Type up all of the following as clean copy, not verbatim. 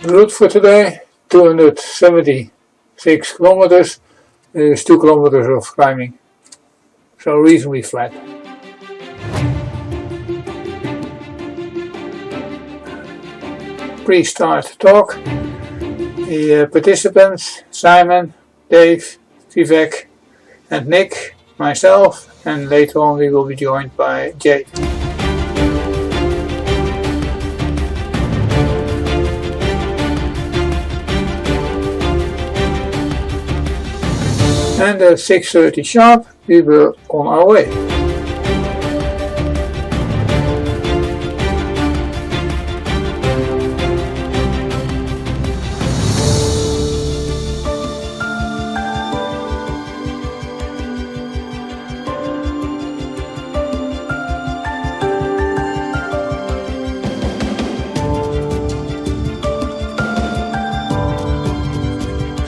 The route for today, 276 kilometers. There's 2 kilometers of climbing, so reasonably flat. Pre-start talk. The participants: Simon, Dave, Vivek and Nick, myself, and later on we will be joined by Jay. And at 6:30 sharp we were on our way.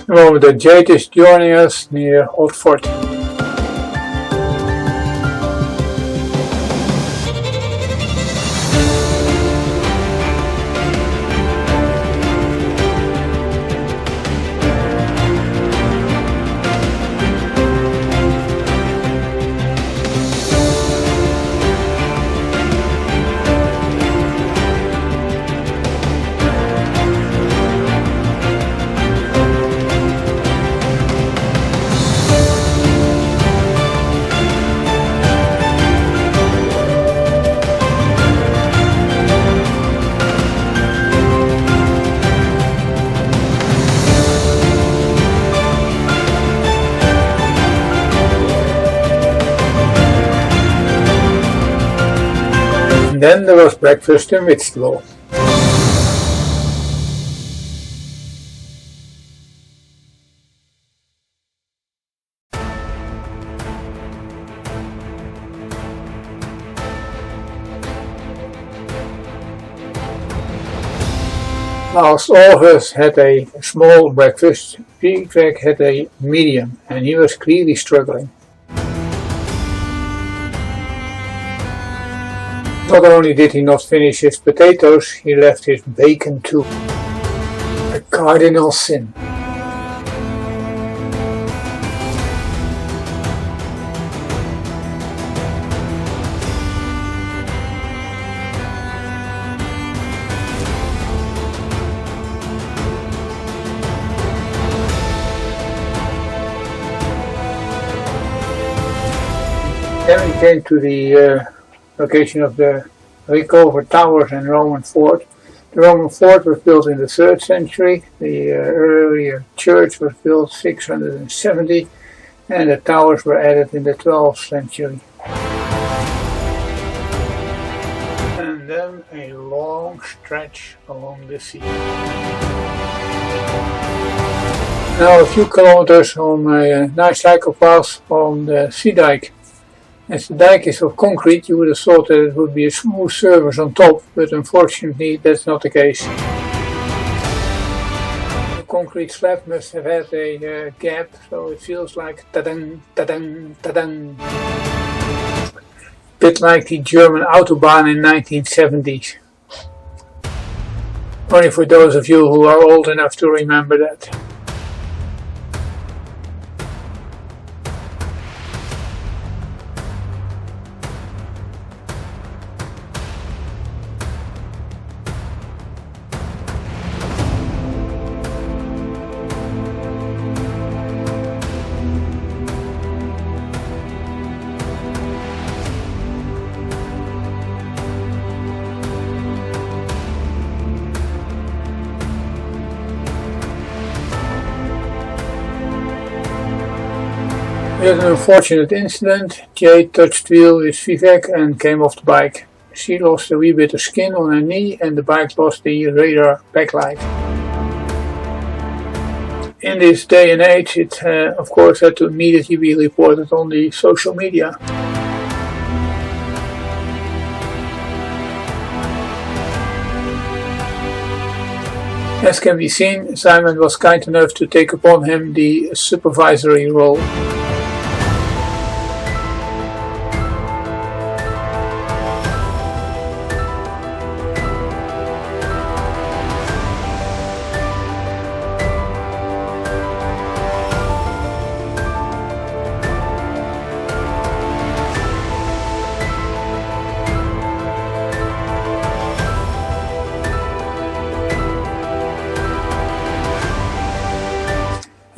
The moment that Jade is joining us near Old Fort. Then there was breakfast in Whitstable. Whilst all of us had a small breakfast, Vivek had a medium and he was clearly struggling. Not only did he not finish his potatoes, he left his bacon too. A cardinal sin. Then we came to the location of the recovered towers and Roman fort. The Roman fort was built in the 3rd century, the earlier church was built 670, and the towers were added in the 12th century. And then a long stretch along the sea. Now a few kilometers on a nice cycle path on the sea dike. As the dike is of concrete, you would have thought that it would be a smooth surface on top, but unfortunately that's not the case. The concrete slab must have had a gap, so it feels like ta-dang, ta-dang, ta-dang. Bit like the German Autobahn in 1970s. Only for those of you who are old enough to remember that. We had an unfortunate incident. Jade touched wheel with Vivek and came off the bike. She lost a wee bit of skin on her knee and the bike lost the radar backlight. In this day and age it of course had to immediately be reported on the social media. As can be seen, Simon was kind enough to take upon him the supervisory role.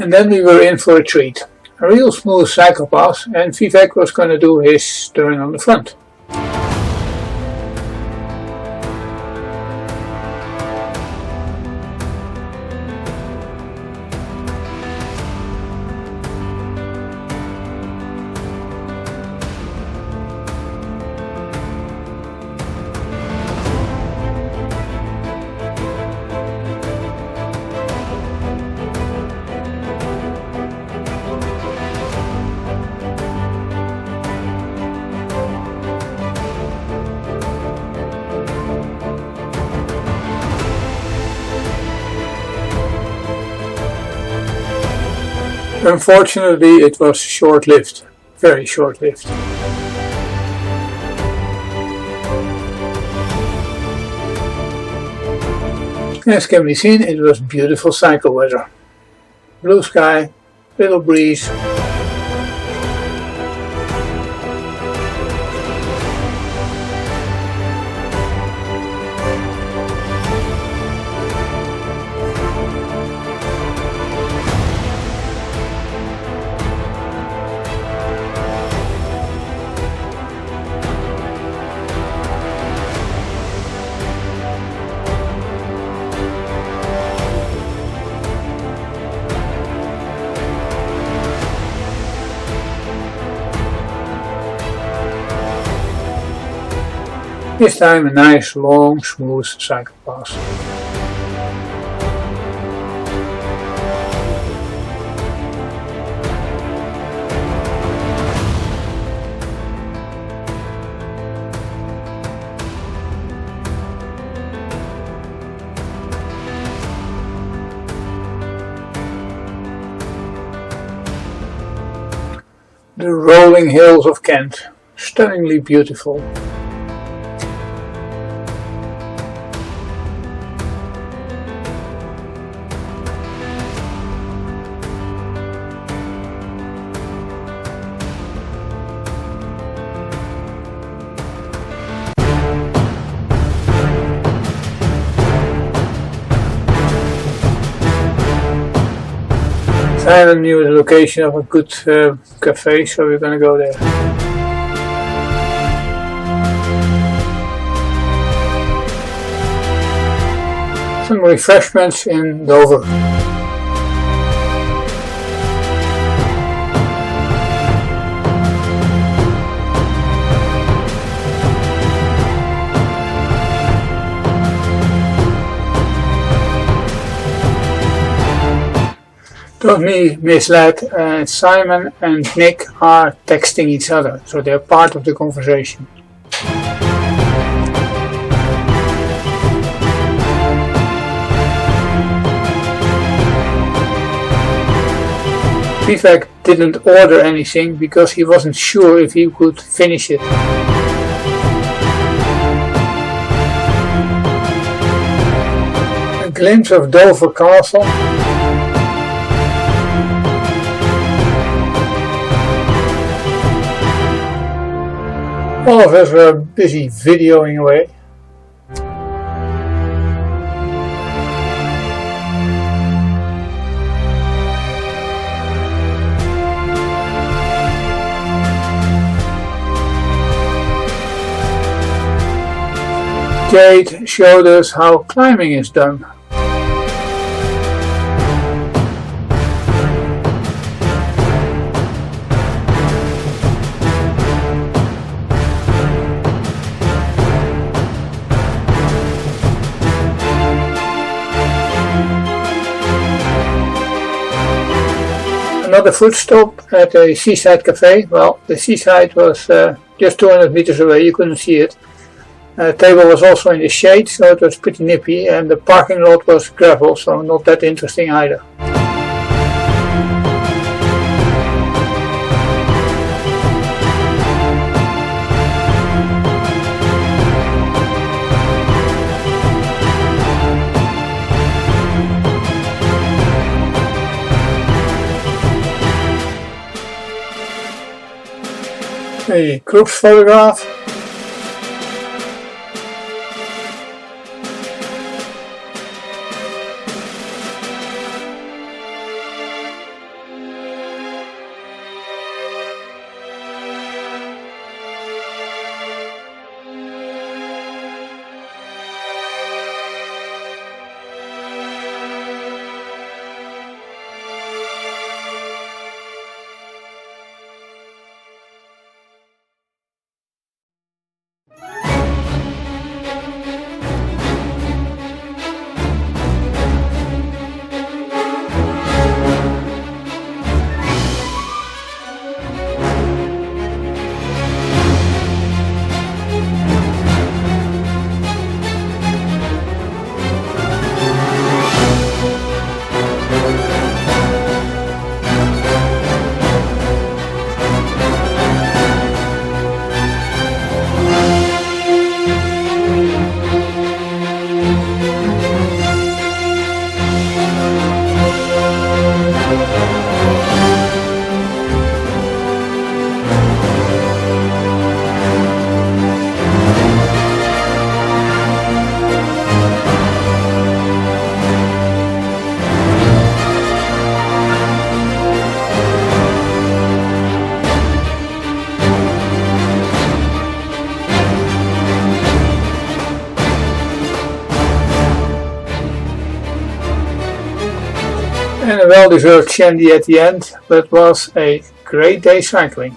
And then we were in for a treat. A real smooth cycle path, and Vivek was going to do his turn on the front. Unfortunately, it was short-lived, very short-lived. As can be seen, it was beautiful cycle weather. Blue sky, little breeze. This time a nice, long, smooth cycle path. The rolling hills of Kent, stunningly beautiful. Simon knew the location of a good cafe, so we're gonna go there. Some refreshments in Dover. Don't be misled, Simon and Nick are texting each other, so they're part of the conversation. Vivek didn't order anything because he wasn't sure if he could finish it. A glimpse of Dover Castle. All of us were busy videoing away. Jade showed us how climbing is done. Another food stop at a seaside cafe. Well, the seaside was just 200 meters away, you couldn't see it. The table was also in the shade, so it was pretty nippy, and the parking lot was gravel, so not that interesting either. A group photograph. And a well-deserved shandy at the end, but was a great day cycling.